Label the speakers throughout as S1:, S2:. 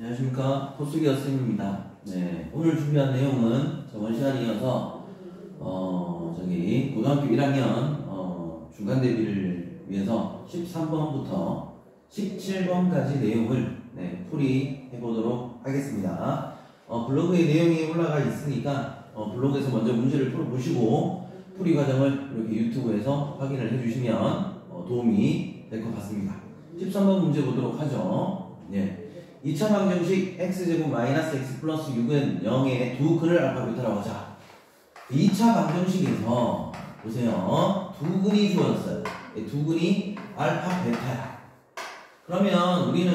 S1: 안녕하십니까. 코스기 선생님입니다. 네, 오늘 준비한 내용은 저번 시간에 이어서 고등학교 1학년 중간 대비를 위해서 13번부터 17번까지 내용을 풀이해 보도록 하겠습니다. 블로그에 내용이 올라가 있으니까 블로그에서 먼저 문제를 풀어보시고 풀이 과정을 이렇게 유튜브에서 확인을 해주시면 도움이 될 것 같습니다. 13번 문제 보도록 하죠. 네. 2차 방정식 x제곱 마이너스 x 플러스 6은 0의 두 근을 알파 베타라고 하자. 2차 방정식에서 보세요. 두 근이 주어졌어요. 두 근이 알파 베타야. 그러면 우리는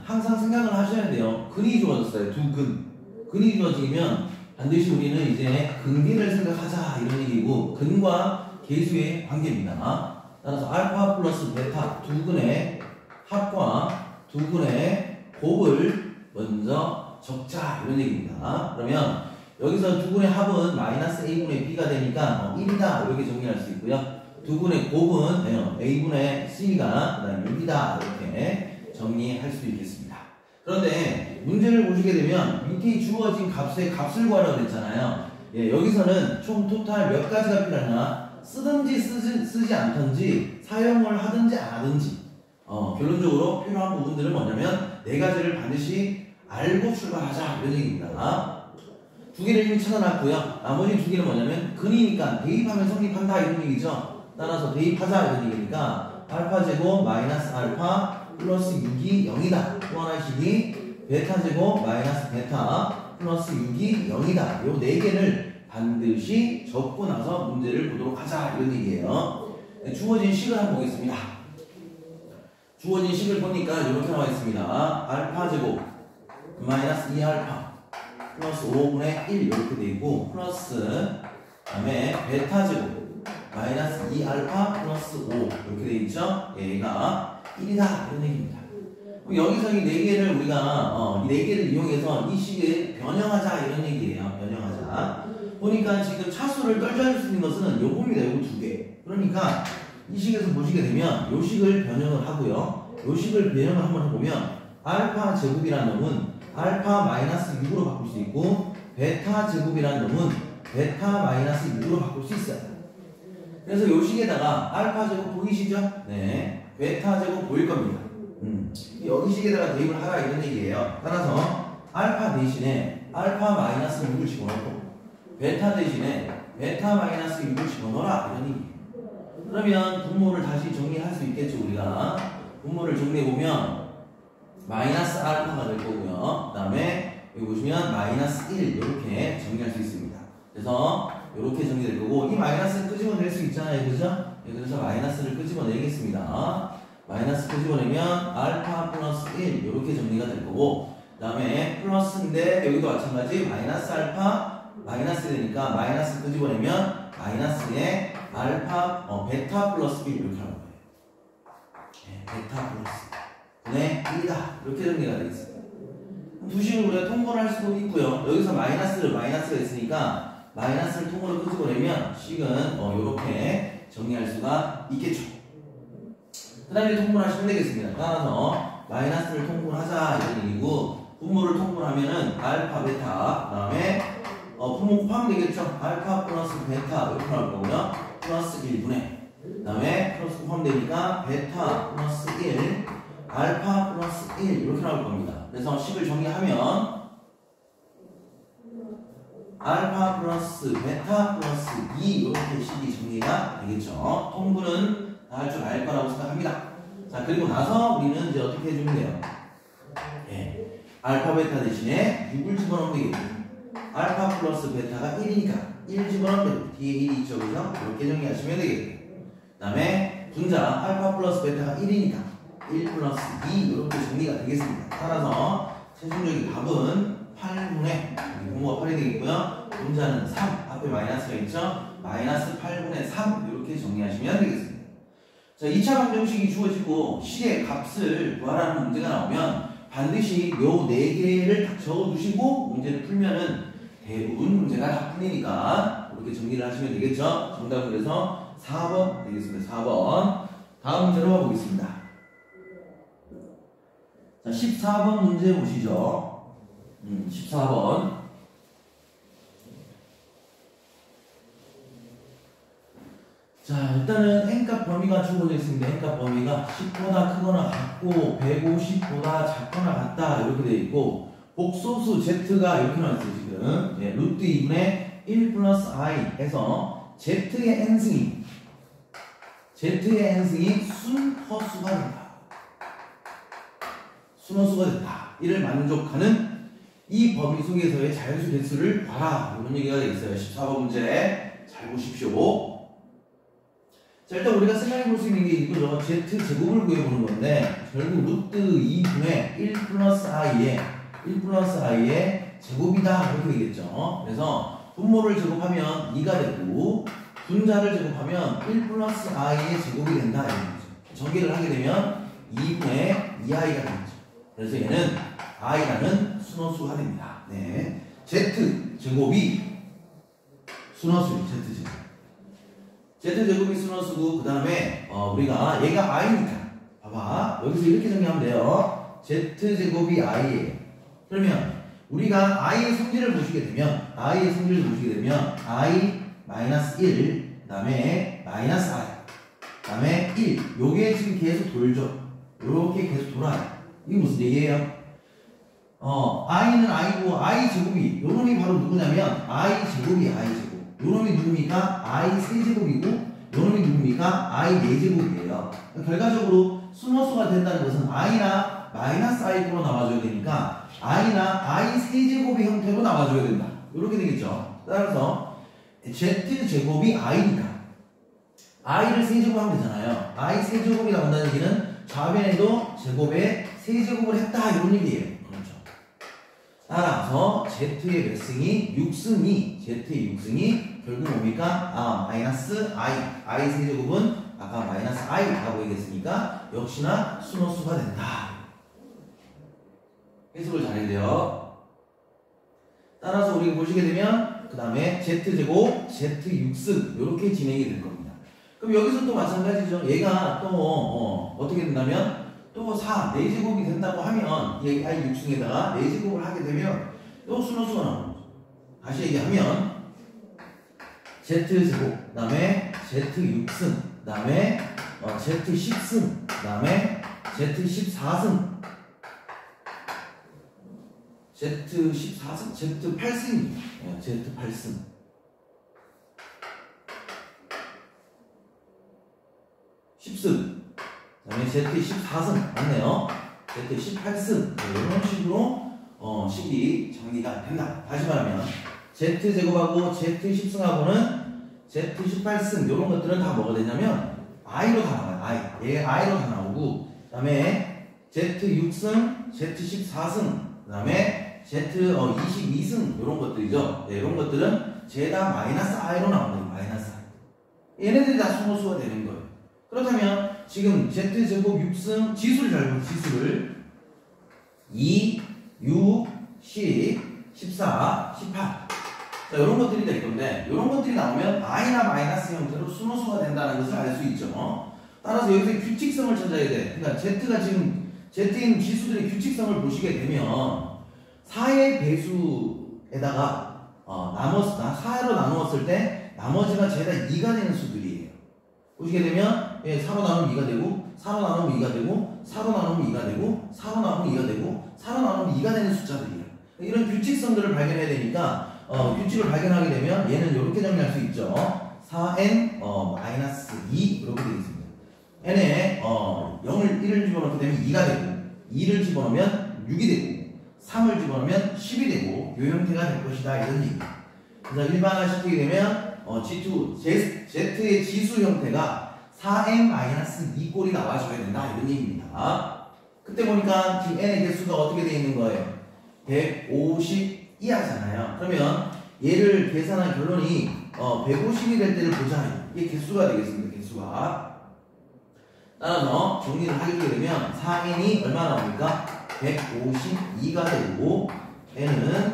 S1: 항상 생각을 하셔야 돼요. 근이 주어졌어요. 두 근. 근이 주어지면 반드시 우리는 이제 근비를 생각하자 이런 얘기고, 근과 계수의 관계입니다. 따라서 알파 플러스 베타 두 근의 합과 두 근의 곱을 먼저 적자 이런 얘기입니다. 그러면 여기서 두 분의 합은 마이너스 a분의 b가 되니까 1이다 이렇게 정리할 수 있고요. 두 분의 곱은 a분의 c가 그다음에 6이다 이렇게 정리할 수 있겠습니다. 그런데 문제를 보시게 되면 밑에 주어진 값의 값을 구하라고 그랬잖아요. 여기서는 총 토탈 몇 가지가 필요하나, 쓰든지 쓰지 않든지 사용을 하든지 안 하든지 결론적으로 필요한 부분들은 뭐냐면 네 가지를 반드시 알고 출발하자 이런 얘기입니다. 두 개를 이미 찾아놨고요. 나머지 두 개는 뭐냐면 근이니까 대입하면 성립한다 이런 얘기죠. 따라서 대입하자 이런 얘기니까 알파 제곱 마이너스 알파 플러스 6이 0이다. 또 하나씩이 베타 제곱 마이너스 베타 플러스 6이 0이다. 요 네 개를 반드시 적고 나서 문제를 보도록 하자 이런 얘기예요. 주어진 식을 한번 보겠습니다. 주어진 식을 보니까 이렇게 나와 있습니다. 알파 제곱 마이너스 2알파 플러스 5분의 1 이렇게 돼 있고, 플러스 다음에 베타 제곱 마이너스 2알파 플러스 5 이렇게 돼 있죠. 얘가 1이다 이런 얘기입니다. 여기서 이 네 개를 우리가 이 네 개를 이용해서 이 식을 변형하자 이런 얘기예요. 변형하자. 보니까 지금 차수를 떨쳐낼 수 있는 것은 요겁니다. 요거 두 개. 그러니까 이 식에서 보시게 되면 요 식을 변형을 하고요. 요 식을 변형을 한번 해보면 알파 제곱이라는 놈은 알파 마이너스 6으로 바꿀 수 있고, 베타 제곱이라는 놈은 베타 마이너스 6으로 바꿀 수 있어요. 그래서 요 식에다가 알파 제곱 보이시죠? 네. 베타 제곱 보일 겁니다. 여기 식에다가 대입을 하라 이런 얘기예요. 따라서 알파 대신에 알파 마이너스 6을 집어넣고 베타 대신에 베타 마이너스 6을 집어넣어라 이런 얘기예요. 그러면 분모를 다시 정리할 수 있겠죠. 우리가 분모를 정리해보면 마이너스 알파가 될 거고요. 그 다음에 여기 보시면 마이너스 1 이렇게 정리할 수 있습니다. 그래서 이렇게 정리될 거고, 이 마이너스를 끄집어낼 수 있잖아요. 그죠? 그래서 마이너스를 끄집어내겠습니다. 마이너스 끄집어내면 알파 플러스 1 이렇게 정리가 될 거고, 그 다음에 플러스인데 여기도 마찬가지 마이너스 알파 마이너스 되니까 마이너스 끄집어내면 마이너스에 알파 베타 플러스 1 이렇게 하는 거예요. 베타 플러스 분의 1이다 이렇게 정리가 되겠습니다. 두 식으로 우리가 통분을 할 수도 있고요. 여기서 마이너스가 있으니까 마이너스를 통으로 끄집어내면 식은 이렇게 정리할 수가 있겠죠. 그 다음에 통분하시면 되겠습니다. 따라서 마이너스를 통분하자 이런 얘기고, 분모를 통분하면은 알파 베타 그 다음에 분모 곱하면 되겠죠. 알파 플러스 베타 이렇게 나올 거고요. 플러스 1분의 그 다음에 플러스 곱하면 되니까 베타 플러스 1 알파 플러스 1 이렇게 나올 겁니다. 그래서 식을 정리하면 알파 플러스 베타 플러스 2 이렇게 식이 정리가 되겠죠. 통분은 다 할 줄 알 거라고 생각합니다. 자, 그리고 나서 우리는 이제 어떻게 해주면 돼요? 알파 베타 대신에 6을 집어넣으면 되겠죠. 알파 플러스 베타가 1이니까 1 집어넣으면 되고, 뒤에 1이 있죠. 그죠? 이렇게 정리하시면 되겠고요. 그 다음에 분자 알파 플러스 베타가 1이니까 1 플러스 2 이렇게 정리가 되겠습니다. 따라서 최종적인 답은 8분의 분모가 8이 되겠고요. 분자는 3, 앞에 마이너스가 있죠. 마이너스 8분의 3 이렇게 정리하시면 되겠습니다. 자, 2차 방정식이 주어지고 식의 값을 구하라는 문제가 나오면 반드시 요 4개를 딱 적어두시고 문제를 풀면은 대부분 문제가 다 풀리니까 이렇게 정리를 하시면 되겠죠. 정답은 그래서 4번 되겠습니다. 4번. 다음 문제로 가보겠습니다. 자, 14번 문제 보시죠. 14번. 자, 일단은 n값 범위가 주어져 있습니다. n값 범위가 10보다 크거나 같고 150보다 작거나 같다 이렇게 되어 있고, 복소수 z가 이렇게 나왔어요 지금. 예, 루트 2분의 1 플러스 i 해서 z의 n승이 순허수가 된다. 순허수가 된다. 이를 만족하는 이 범위 속에서의 자연수 개수를 봐라. 이런 얘기가 되겠어요. 14번 문제 잘 보십시오. 자, 일단 우리가 생각해 볼 수 있는 게 이거죠. z제곱을 구해보는 건데, 결국 루트 2분의 1 플러스 i의 제곱이다. 이렇게 되겠죠. 그래서 분모를 제곱하면 2가 되고, 분자를 제곱하면 1 플러스 i의 제곱이 된다. 이런 거죠. 전개를 하게 되면 2분의 2i가 되겠죠. 그래서 얘는 i라는 순허수가 됩니다. 네. z제곱이 순허수예요. z제곱이 순허수고, 그 다음에 우리가 얘가 i니까 봐봐, 여기서 이렇게 정리하면 돼요. z제곱이 i예요. 그러면 우리가 i의 성질을 보시게 되면 i 마이너스 1, 그 다음에 마이너스 i, 그 다음에 1, 요게 지금 계속 돌죠. 요렇게 계속 돌아요. 이게 무슨 얘기예요? i는 i고 i 제곱이, 요 놈이 바로 누구냐면 i 제곱이 i제곱, 요 놈이 누굽니까? i 세제곱이고, 요 놈이 누굽니까? i 4제곱이에요. 결과적으로 순허수가 된다는 것은 i나 마이너스 i로 나와줘야 되니까 i나 i 세제곱의 형태로 나와줘야 된다. 이렇게 되겠죠. 따라서 z제곱이 i니까 i를 세제곱하면 되잖아요. i 세제곱이 나온다는 얘기는 좌변에도 제곱에 세제곱을 했다, 이런 얘기예요. 그렇죠. 따라서 z의 몇 승이 6승이, z의 6승이 결국 뭡니까? 마이너스 i 세제곱은 아까 마이너스 i라고 얘기했으니까 역시나 순허수가 된다. 해석을 잘해야 돼요. 따라서 우리가 보시게 되면 그 다음에 z제곱, z 6승 이렇게 진행이 될 겁니다. 그럼 여기서 또 마찬가지죠. 얘가 또 어떻게 된다면 또 4제곱이 된다고 하면 얘 i 6승에다가 4제곱을 하게 되면 또 순허수가 나오는 거죠. 다시 얘기하면 z제곱, 그 다음에 z 6승, 그 다음에 z 10승, 그 다음에 z 14승, z 14승, z 8승, z 8승, 10승, 그 다음에 z 14승, 맞네요. z 18승, 이런 식으로 식이 정리가 된다. 다시 말하면 z제곱하고 z 10승하고는 z 18승 이런 것들은 다 뭐가 되냐면 i로 다 나와요. 얘 i로 다 나오고, 그 다음에 z 6승, z 14승, 그 다음에 z 22승 이런 것들이죠. 네, 이런 것들은 죄다 마이너스 i로 나온다. 마이너스 i. 얘네들이 다 순허수가 되는 거예요. 그렇다면 지금 z제곱 6승 지수를 잘 보세요. 지수를 2, 6, 10, 14, 18. 자, 이런 것들이 될 건데, 이런 것들이 나오면 i나 마이너스 형태로 순허수가 된다는 것을 알 수 있죠. 따라서 여기서 규칙성을 찾아야 돼. 그러니까 z가 지금 z에 있는 지수들의 규칙성을 보시게 되면 4의 배수에다가 4로 나누었을 때 나머지가 죄다 2가 되는 수들이에요. 보시게 되면 4로 나누면 2가 되고, 4로 나누면 2가 되고, 4로 나누면 2가 되고, 4로 나누면 2가 되고, 4로 나누면 2가 되는 숫자들이에요. 이런 규칙성들을 발견해야 되니까 규칙을 발견하게 되면 얘는 이렇게 정리할 수 있죠. 4n 마이너스 2 이렇게 되겠습니다. n에 1을 집어넣게 되면 2가 되고, 2를 집어넣으면 6이 되고, 3을 집어넣으면 10이 되고, 이 형태가 될 것이다, 이런 얘기입니다. 그래서 일반화시키게 되면 G2, Z의 지수 형태가 4n-2 꼴이 나와줘야 된다, 이런 얘기입니다. 그때 보니까 지금 n의 개수가 어떻게 되어 있는 거예요? 152 하잖아요. 그러면 얘를 계산한 결론이 150이 될 때를 보자. 이게 개수가 되겠습니다. 개수가. 따라서 정리를 하게 되면 4n이 얼마 나옵니까? 152가 되고, n은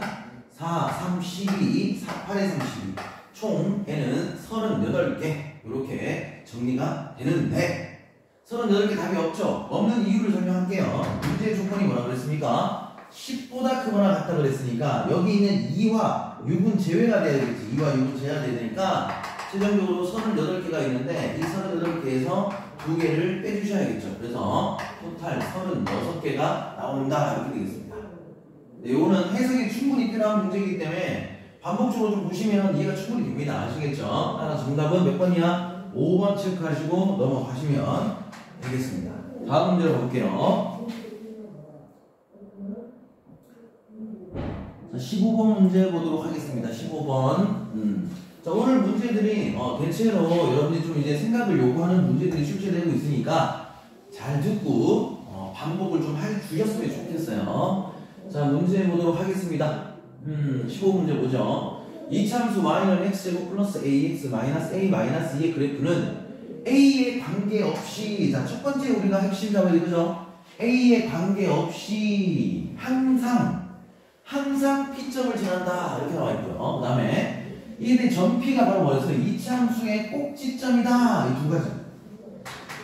S1: 4, 32, 4, 8에 32, 총 n은 38개 이렇게 정리가 되는데, 38개 답이 없죠? 없는 이유를 설명할게요. 문제의 조건이 뭐라 그랬습니까? 10보다 크거나 같다 그랬으니까 여기 있는 2와 6은 제외가 돼야 되겠지. 2와 6은 제외가 돼야 되니까 최종적으로 38개가 있는데 이 38개에서 2개를 빼주셔야겠죠. 그래서 토탈 36개가 나온다 이렇게 되겠습니다. 네, 이거는 해석이 충분히 필요한 문제이기 때문에 반복적으로 좀 보시면 이해가 충분히 됩니다. 아시겠죠? 따라서 정답은 몇 번이야? 5번 체크하시고 넘어가시면 되겠습니다. 다음 문제로 가볼게요. 자, 15번 문제 보도록 하겠습니다. 15번. 자, 오늘 문제들이 대체로 여러분들이 좀 이제 생각을 요구하는 문제들이 출제되고 있으니까 잘 듣고 반복을 좀 해주셨으면 좋겠어요. 자, 문제 보도록 하겠습니다. 15문제 보죠. 이차함수 y는 x제곱 플러스 ax 마이너스 a 마이너스 2의 그래프는 a에 관계없이, 자, 첫 번째 우리가 핵심 잡아야 되죠. a에 관계없이 항상 P점을 지난다 이렇게 나와 있고요. 그 다음에 이게 전피가 바로 뭐였어요? 이차함수의 꼭지점이다. 이 두 가지.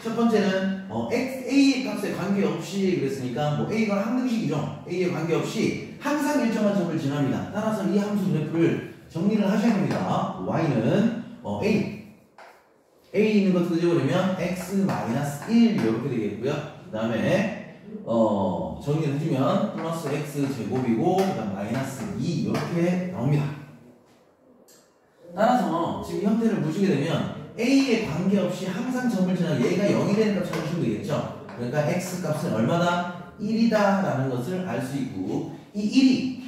S1: 첫 번째는 A의 값에 관계없이 그랬으니까 뭐 A가 항등식이죠. A에 관계없이 항상 일정한 점을 지납니다. 따라서 이 함수 그래프를 정리를 하셔야 합니다. Y는 A 있는 거 뒤집어버리면 X-1 이렇게 되겠고요. 그 다음에 정리를 해주면 플러스 X제곱이고 그 다음 마이너스 2 이렇게 나옵니다. 따라서 지금 형태를 보시게 되면 A에 관계없이 항상 점을 지나 얘가 0이 되는 값 찾으시면 되겠죠. 그러니까 X 값은 얼마다? 1이다 라는 것을 알 수 있고 이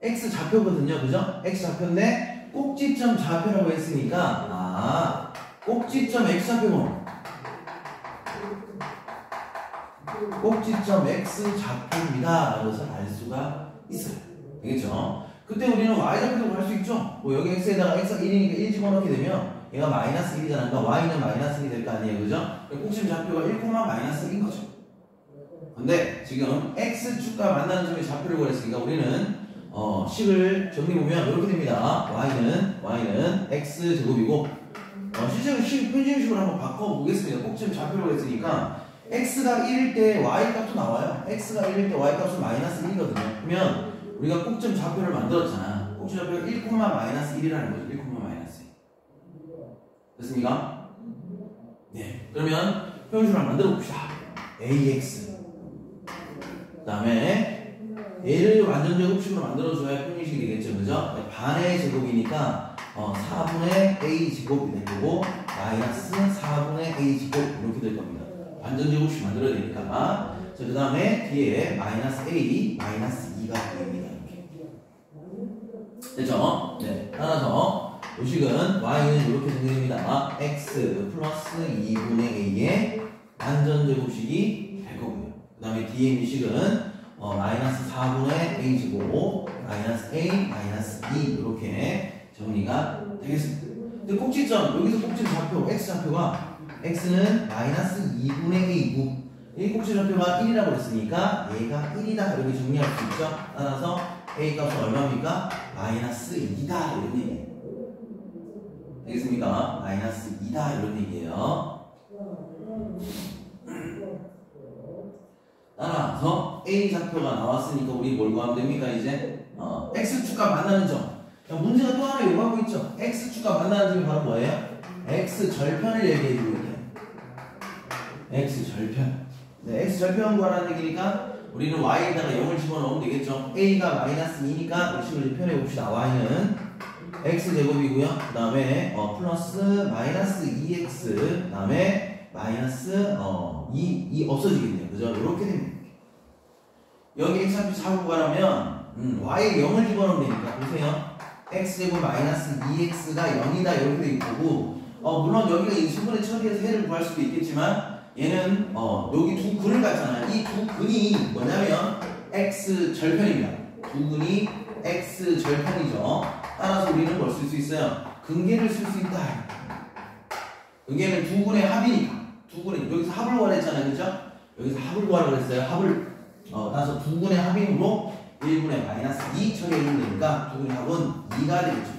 S1: 1이 X 좌표거든요. 그죠? X 좌표인데 꼭지점 좌표라고 했으니까 꼭지점 X 좌표는 꼭지점 X 좌표입니다 라는 것을 알 수가 있어요. 되겠죠? 그때 우리는 Y좌표라고 할 수 있죠? 뭐 여기 X에다가 X가 1이니까 1 집어넣게 되면 얘가 마이너스 1이잖아. 그러니까 Y는 마이너스 1이 될 거 아니에요. 그죠? 꼭지점 좌표가 1, 마이너스 1인 거죠. 근데 지금 X축과 만나는 점의 좌표를 구했으니까 우리는 식을 정리해보면 이렇게 됩니다. Y는 X제곱이고 실제로 표준식으로 한번 바꿔보겠습니다. 꼭지점 좌표라고 했으니까 X가 1일 때 Y 값도 나와요. X가 1일 때 Y 값은 마이너스 1이거든요. 그러면 우리가 꼭지점 좌표를 만들었잖아. 꼭지점 좌표가 1, 마이너스 1이라는 거죠. 1, 마이너스 1. 됐습니까? 네. 그러면 표현식을 만들어 봅시다. AX. 그 다음에 A를 완전 제곱식으로 만들어줘야 표현식이 되겠죠. 그죠? 반의 제곱이니까 4분의 A 제곱이 될 거고 마이너스 4분의 A 제곱 이렇게 될 겁니다. 완전 제곱식 만들어야 되니까. 자, 그 다음에 뒤에 마이너스 A, 마이너스 2가 보입니다. 됐죠? 네. 따라서 요식은 Y는 이렇게 정리됩니다. X 플러스 2분의 A의 완전 제곱식이 될 거고요. 그 다음에 뒤에 미식은 마이너스 4분의 A 제곱, 마이너스 A, 마이너스 2 이렇게 정리가 되겠습니다. 근데 꼭지점, 여기서 꼭지점 좌표, X 좌표가 X는 마이너스 2분의 A9. 이 꼭지점 좌표가 1이라고 했으니까 얘가 1이다 이렇게 정리할 수 있죠. 따라서 A 값은 얼마입니까? 마이너스 2다 이런 얘기예요. 되겠습니까? 마이너스 2다 이런 얘기예요. 따라서 A 좌표가 나왔으니까 우리 뭘 구하면 됩니까? 이제 X축과 만나는 점. 문제가 또 하나 요구하고 있죠. X축과 만나는 점이 바로 뭐예요? X절편을 얘기해주고 있네요. X절편. 네, X절편 구하라는 얘기니까 우리는 Y에다가 0을 집어넣으면 되겠죠. A가 마이너스 2니까 이 식을 표현해봅시다. Y는 X제곱이고요. 그 다음에 플러스 마이너스 2X 그 다음에 마이너스 2 없어지겠네요. 그죠? 이렇게 됩니다. 여기 X좌표 잡고 가라면 Y에 0을 집어넣으면 되니까 보세요. X제곱 마이너스 2X가 0이다 이렇게 돼 있고 물론 여기가 이 수분의 처리해서 해를 구할 수도 있겠지만 얘는 여기 두 근을 갖잖아요. 이 두 근이 뭐냐면 X절편입니다. 두 근이 X절편이죠. 따라서 우리는 뭘 쓸 수 있어요? 근계를 쓸 수 있다. 근계는 두 근의 합이니까. 두 근의 여기서 합을 구하랬잖아요. 그죠? 여기서 합을 구하라고 했어요. 합을 따라서 두 근의 합임으로 1분의 마이너스 2 처리해주면 되니까 두 근의 합은 2가 되겠죠.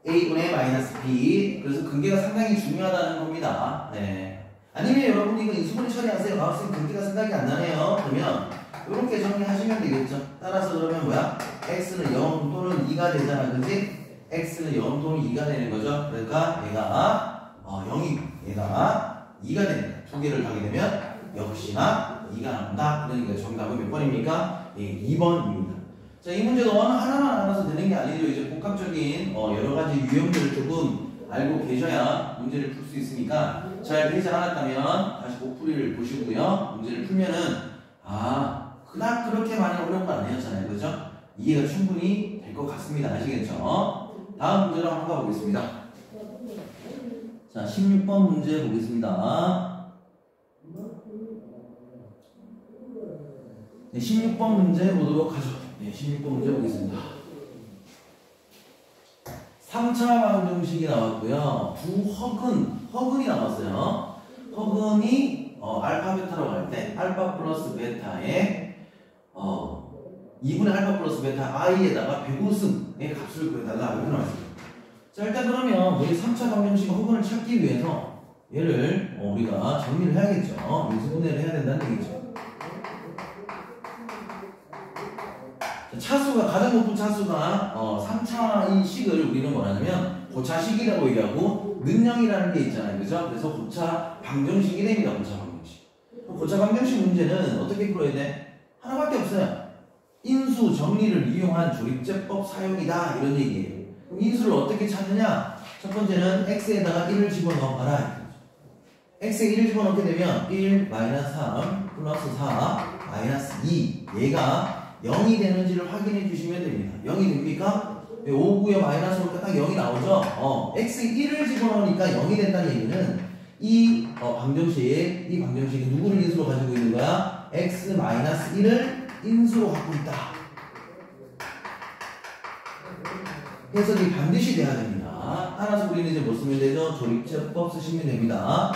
S1: 2. A분의 마이너스 B. 그래서 근계가 상당히 중요하다는 겁니다. 네. 아니면 여러분이 이거 인수분해 처리하세요. 마우스에 근계가 생각이 안 나네요. 그러면 이렇게 정리하시면 되겠죠. 따라서 그러면 뭐야? x는 0 또는 2가 되잖아, 그지? x는 0 또는 2가 되는 거죠. 그러니까 얘가 0이 얘가 2가 됩니다. 두 개를 하게 되면 역시나 2가 나온다. 그러니까 정답은 몇 번입니까? 예, 2번입니다. 자, 이 문제도 하나만 알아서 되는 게 아니죠. 이제 복합적인 여러 가지 유형들을 조금 알고 계셔야 문제를 풀 수 있으니까 잘 되지 않았다면 다시 복풀이를 보시고요. 문제를 풀면은 그닥 그렇게 많이 어려운 건 아니었잖아요. 그죠? 이해가 충분히 될 것 같습니다. 아시겠죠? 다음 문제로 한번 가보겠습니다. 자, 16번 문제 보겠습니다. 네, 16번 문제 보도록 하죠. 네, 16번 문제 보겠습니다. 3차 방정식이 나왔고요. 두 허근이 나왔어요. 허근이 알파 베타라고 할 때 알파 플러스 베타에 2분의 알파 플러스 베타 i에다가 배고승의 값을 구해달라 이렇게 나왔습니다. 자, 일단 그러면 우리 3차 방정식 허근을 찾기 위해서 얘를 우리가 정리를 해야겠죠. 인수분해를 해야 된다는 얘기죠. 차수가 가장 높은 차수가 3차 이 식을 우리는 뭐라냐면 고차식이라고 얘기하고 는영이라는 게 있잖아요. 그죠? 그래서 고차 방정식이 됩니다. 고차 방정식. 고차 방정식 문제는 어떻게 풀어야 돼? 하나밖에 없어요. 인수 정리를 이용한 조립제법 사용이다 이런 얘기예요. 그럼 인수를 어떻게 찾느냐? 첫 번째는 x에다가 1을 집어넣어봐라. x에 1을 집어넣게 되면 1 3 플러스 4 마이너스 2 얘가 0이 되는지를 확인해 주시면 됩니다. 0이 됩니까? 5구에 마이너스 오니까 딱 0이 나오죠? x에 1을 집어넣으니까 0이 된다는 얘기는 이 방정식이 누구를 인수로 가지고 있는 거야? x 마이너스 1을 인수로 갖고 있다. 해석이 반드시 돼야 됩니다. 따라서 우리는 이제 뭐 쓰면 되죠? 조립제법 쓰시면 됩니다.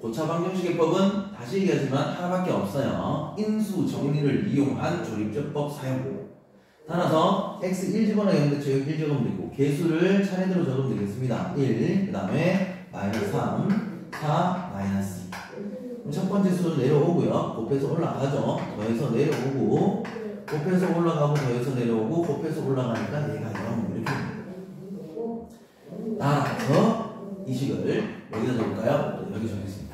S1: 고차 방정식의 법은 다시 얘기하지만 하나밖에 없어요. 인수 정리를 이용한 조립제법 사용. 따라서 x 1 집어넣어 0대체 1 적으면 되고 개수를 차례대로 적으면 되겠습니다. 1, 그 다음에 마이너스 3, 4, 마이너스 2. 그럼 첫 번째 수 내려오고요. 곱해서 올라가죠. 더해서 내려오고 곱해서 올라가고 더해서 내려오고 곱해서 올라가니까 얘가 0 이렇게 따라서 이 식을 여기다 적을까요? 여기 적겠습니다.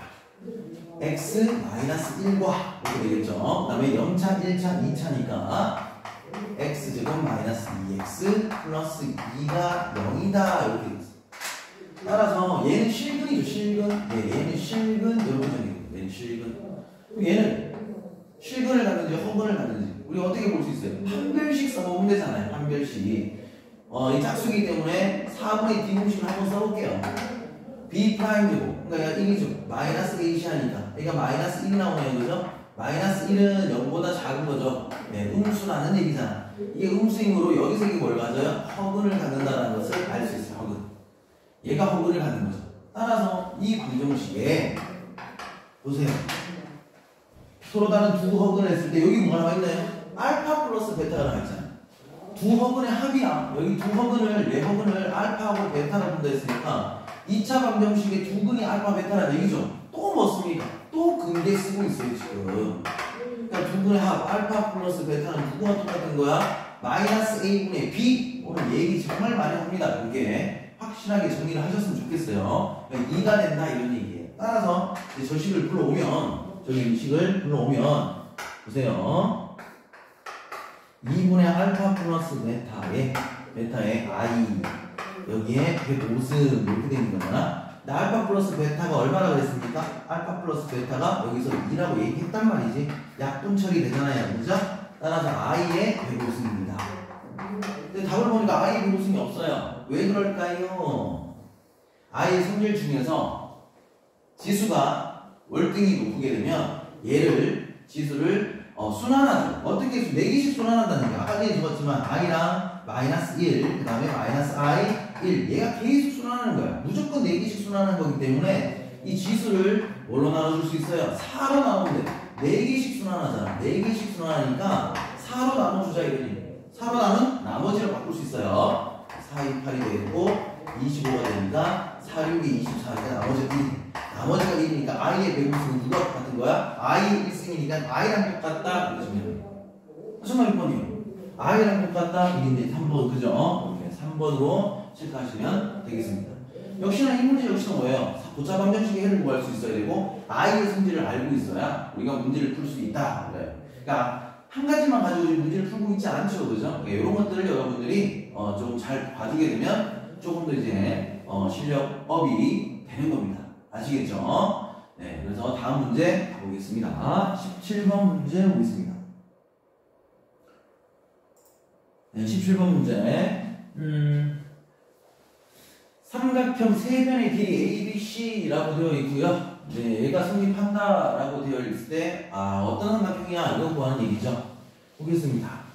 S1: x-1과 이렇게 되겠죠. 그 다음에 0차, 1차, 2차니까 x제곱 마이너스 2x 플러스 2가 0이다 이렇게 되겠습니다. 따라서 얘는 실근이죠. 실근. 얘는 실근 이렇게 정해집니다. 얘는 실근. 그럼 얘는 실근을 갖는지 허근을 갖는지 우리 어떻게 볼 수 있어요? 판별식 써보면 되잖아요. 판별식. 이 짝수이기 때문에 4분의 D공식을 한번 써볼게요. B 프라임 제곱. 그러니까 1이죠. 마이너스 A시 하니까. 그러니까 마이너스 1이 나오네요. 그죠? 마이너스 1은 0보다 작은 거죠. 네, 음수라는 얘기잖아. 이게 음수이므로 여기서 이게 뭘 가져요? 허근을 갖는다는 것을 알 수 있어요. 허근. 얘가 허근을 갖는 거죠. 따라서 이 방정식에 보세요. 서로 다른 두 허근을 했을 때 여기 뭐가 나와 있나요? 알파 플러스 베타가 나와 있잖아요. 두 허근의 합이야. 여기 두 허근을, 네 허근을 알파하고 베타로 본다 했으니까 2차 방정식의 두 근이 알파 베타라는 얘기죠. 또 뭐습니까? 또 근계 쓰고 있어요 지금. 그러니까 두 근의 합 알파 플러스 베타는 누구와 똑같은 거야? 마이너스 a분의 b. 오늘 얘기 정말 많이 합니다. 이게 확실하게 정리를 하셨으면 좋겠어요. 그러니까 2가 된다 이런 얘기예요. 따라서 이제 저 식을 불러오면 저기 이 식을 불러오면 보세요. 2분의 알파 플러스 베타의 i 여기에 105승 이렇게 되는 거잖아. 나 알파 플러스 베타가 얼마나 그랬습니까? 알파 플러스 베타가 여기서 2라고 얘기했단 말이지. 약분 처리되잖아요. 그죠? 따라서 i의 105승입니다. 근데 답을 보니까 i의 105승이 없어요. 왜 그럴까요? i의 성질 중에서 지수가 월등히 높게 되면 얘를 지수를 순환하죠. 어떻게 4개씩 순환한다는 게 아까 전에 적었지만 i랑 마이너스 1, 그 다음에 마이너스 i, 1 얘가 계속 순환하는 거야. 무조건 4개씩 순환하는 거기 때문에 이 지수를 뭘로 나눠줄 수 있어요? 4로 나누는데 4개씩 순환하잖아. 4개씩 순환하니까 4로 나눠주자 이거니. 4로 나눈 나머지를 바꿀 수 있어요. 4, 2, 8이 되고 25가 되니까 4, 6이 24니까 나머지가 1. 나머지가 1이니까 i의 105승은 누가 똑같은 거야? i의 1승이니까 i랑 똑같다. 그러시면 정말 1번이에요. i랑 똑같다. 이게 이제 3번, 그죠? 이렇게 3번으로 체크하시면 되겠습니다. 역시나 이 문제 역시나 뭐예요? 고차 방정식의 해를 구할 수 있어야 되고 i의 성질을 알고 있어야 우리가 문제를 풀 수 있다. 그래요. 그러니까 한 가지만 가지고 문제를 풀고 있지 않죠, 그죠? 이런 것들을 여러분들이 좀 잘 봐주게 되면 조금 더 이제 실력업이 되는 겁니다. 아시겠죠? 네, 그래서 다음 문제 가보겠습니다. 17번 문제 보겠습니다. 네, 17번 문제. 삼각형 세 변의 길이 A, B, C라고 되어 있고요. 네, 얘가 성립한다라고 되어 있을 때 어떤 삼각형이야? 이거 구하는 얘기죠. 보겠습니다.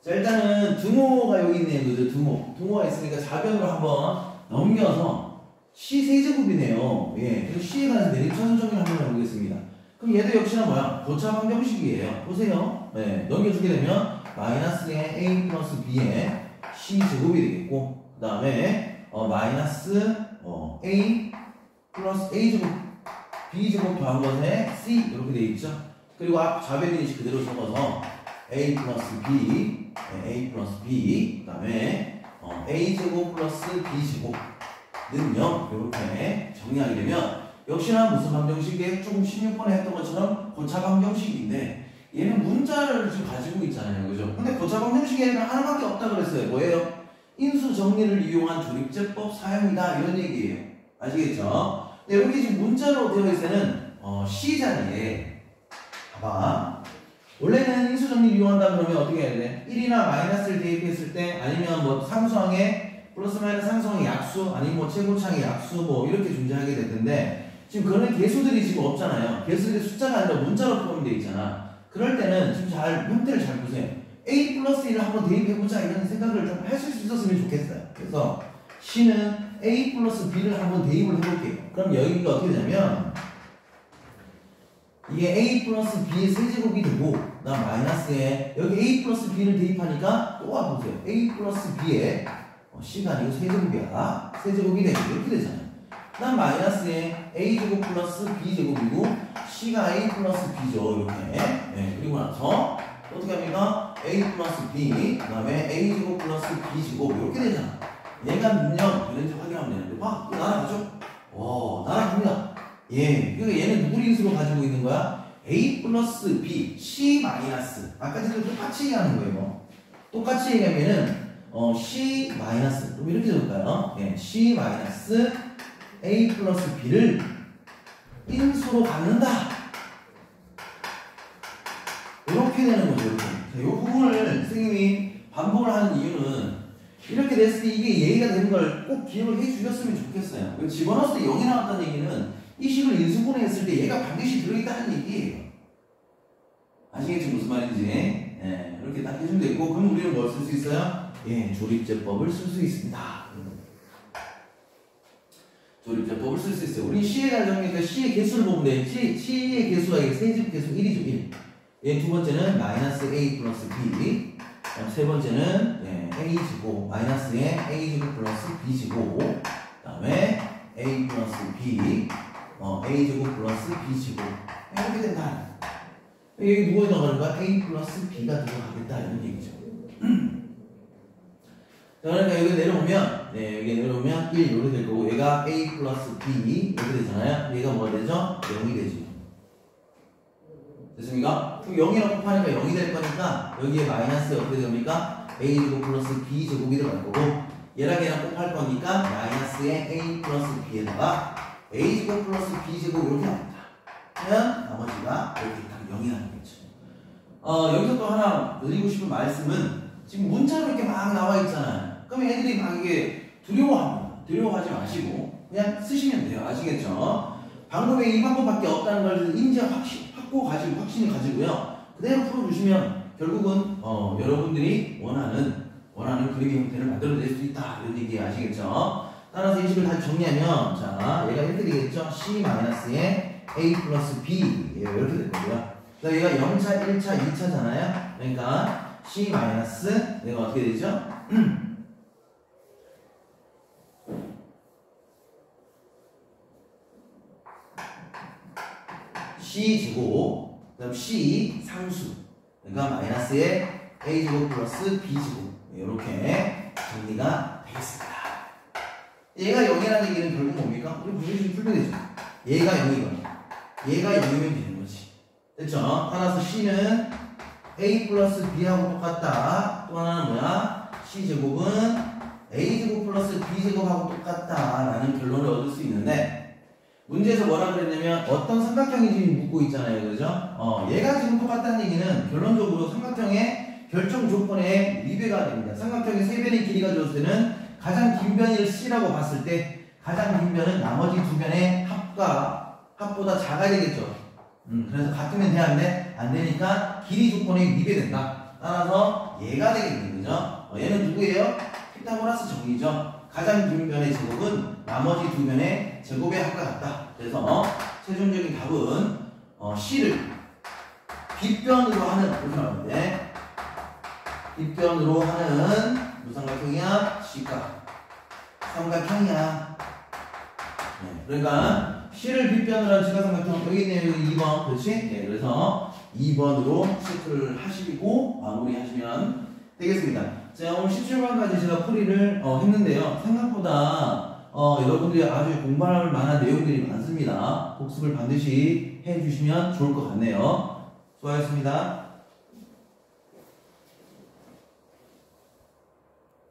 S1: 자, 일단은 등호가 여기 있네요. 그죠? 등호가 있으니까 좌변으로 한번 넘겨서 C 세제곱이네요. 예, 그래서 C에 관해서 내림차순 정리를 한번 해보겠습니다. 그럼 얘도 역시나 뭐야? 고차 방정식이에요. 보세요. 네, 넘겨주게 되면 마이너스의 A 플러스 B의 C 제곱이 되겠고, 그 다음에 마이너스 A 플러스 A 제곱 B 제곱 더한 것에 C 이렇게 되어 있죠. 그리고 앞 좌변인식 그대로 적어서 A 플러스 B, A 플러스 B, 그 다음에 A 제곱 플러스 B 제곱는 0 이렇게 정리하게 되면 역시나 무슨 방정식에 조금 16번에 했던 것처럼 고차 방정식인데 얘는 문자를 지금 가지고 있잖아요, 그죠? 근데 고차 방정식에는 하나밖에 없다 그랬어요. 뭐예요? 인수 정리를 이용한 조립제법 사용이다 이런 얘기예요. 아시겠죠? 근데 여기 지금 문자로 되어 있을 때는 C 자리에 봐봐. 원래는 인수 정리를 이용한다 그러면 어떻게 해야 돼? 1이나 마이너스를 대입했을 때 아니면 뭐 상수항에 플러스 마이너스 상수항의 약수 아니면 뭐 최고차항의 약수 뭐 이렇게 존재하게 될 텐데 지금 그런 개수들이 지금 없잖아요. 개수들이 숫자가 아니라 문자로 포함되어 있잖아. 그럴 때는 지금 형태를 잘 보세요. A 플러스 1을 한번 대입해보자 이런 생각을 좀 하실 수 있었으면 좋겠어요. 그래서 C는 A 플러스 B를 한번 대입을 해볼게요. 그럼 여기가 어떻게 되냐면 이게 A 플러스 B의 세제곱이 되고 그 다음 마이너스에 여기 A 플러스 B를 대입하니까 또 와보세요. A 플러스 B의 C가 아니고 세제곱이야. 세제곱이 되고 이렇게 되잖아요. 그 다음 마이너스에 A제곱 플러스 B제곱이고 C가 A 플러스 B죠. 이렇게. 네, 그리고 나서 어떻게 합니까? A 플러스 B 그 다음에 A제곱 플러스 B제곱 이렇게 되잖아. 얘가 능력 되는지 확인하면 되는데 봐, 날아가죠? 날아갑니다. 예, 그러니까 얘는 누구를 인수로 가지고 있는 거야? A 플러스 B, C 마이너스. 아까 전에 똑같이 얘기하는 거예요. 똑같이 얘기하면은 C 마이너스. 그럼 이렇게 적을까요? 예, C 마이너스 A 플러스 B를 인수로 갖는다. 이렇게 되는 거죠. 이렇게. 자, 이 부분을 선생님이 반복을 하는 이유는 이렇게 됐을 때 이게 예의가 되는 걸 꼭 기억을 해 주셨으면 좋겠어요. 집어넣었을 때 0이 나왔다는 얘기는 이 식을 인수분해했을 때 얘가 반드시 들어있다는 얘기예요. 아시겠죠? 무슨 말인지. 예, 이렇게 딱 해주면 되고, 그럼 우리는 뭘 쓸 수 있어요? 예, 조립제법을 쓸 수 있습니다. 조립제법을 쓸 수 있어요. 우리 C의 가정이니까 C의 개수를 보면 돼. C의 개수가 이게 세집 개수 1이죠, 1. 예, 두 번째는 마이너스 A 플러스 B. 세 번째는 A제곱, 마이너스에 A제곱 플러스 B제곱. 그 다음에 A 플러스 B. A제곱 플러스 B제곱. 이렇게 된다. 여기 누가 들어가는가? A 플러스 B가 들어가겠다. 이런 얘기죠. 그러니까 여기 내려오면, 여기 내려오면 1 이렇게 될 거고, 얘가 A 플러스 B 이렇게 되잖아요. 얘가 뭐가 되죠? 0이 되죠. 됐습니까? 그럼 0이랑 곱하니까 0이 될 거니까, 여기에 마이너스 어떻게 됩니까? A제곱 플러스 B제곱이 들어갈 거고, 얘랑 얘랑 곱할 거니까, 마이너스에 A 플러스 B에다가 A제곱 플러스 B제곱 이렇게 나옵니다. 그러면 나머지가 이렇게 딱 0이 나오겠죠. 여기서 또 하나 드리고 싶은 말씀은 지금 문자로 이렇게 막 나와 있잖아요. 그러면 애들이 막 이게 두려워합니다. 두려워하지 마시고 그냥 쓰시면 돼요. 아시겠죠? 방법에 이 방법밖에 없다는 걸 인지 확고 가지고 확신을 가지고요. 그대로 풀어주시면 결국은 여러분들이 원하는 그림의 형태를 만들어낼 수 있다. 이런 얘기 아시겠죠? 따라서 이 식을 다시 정리하면 자 얘가 이렇게 되겠죠? C-에 A 플러스 B 이렇게 될 거고요. 얘가 0차, 1차, 2차잖아요. 그러니까 C 마이너스 내가 어떻게 되죠? C 제곱, 그다음 C 상수. 그러니까 마이너스의 a제곱 플러스 b제곱 이렇게 정리가 되겠습니다. 얘가 0이라는 얘기는 결국 뭡니까? 우리 무조건 풀면 되죠. 얘가 0이거든. 얘가 0이면 되는 거지. 됐죠? 따라서 c는 a 플러스 b하고 똑같다. 또 하나는 뭐야? c제곱은 a제곱 플러스 b제곱하고 똑같다 라는 결론을 얻을 수 있는데, 문제에서 뭐라 그랬냐면 어떤 삼각형이 지금 묻고 있잖아요. 그죠? 얘가 지금 똑같다는 얘기는 결론적으로 삼각형의 결정 조건에 위배가 됩니다. 삼각형의 세 변의 길이가 줬을 때는 가장 긴 변을 c라고 봤을 때 가장 긴 변은 나머지 두 변의 합보다 작아야 되겠죠. 그래서 같으면 되는데 안 되니까 길이 조건에 위배된다. 따라서 얘가 되겠는 거죠. 얘는 누구예요? 피타고라스 정의죠. 가장 긴 변의 제곱은 나머지 두 변의 제곱의 합과 같다. 그래서 최종적인 답은 C를 빗변으로 하는, 이렇게 나오는데 빗변으로 하는 무슨 삼각형이야? C가 삼각형이야. 네, 그러니까 C를 빗변으로 하는 직각삼각형 여기 있네요. 여기 2번. 그렇지? 네, 그래서 2번으로 체크를 하시고 마무리하시면 되겠습니다. 자, 오늘 17번까지 제가 풀이를 했는데요. 생각보다 여러분들이 아주 공부할 만한 내용들이 많습니다. 복습을 반드시 해주시면 좋을 것 같네요. 수고하셨습니다.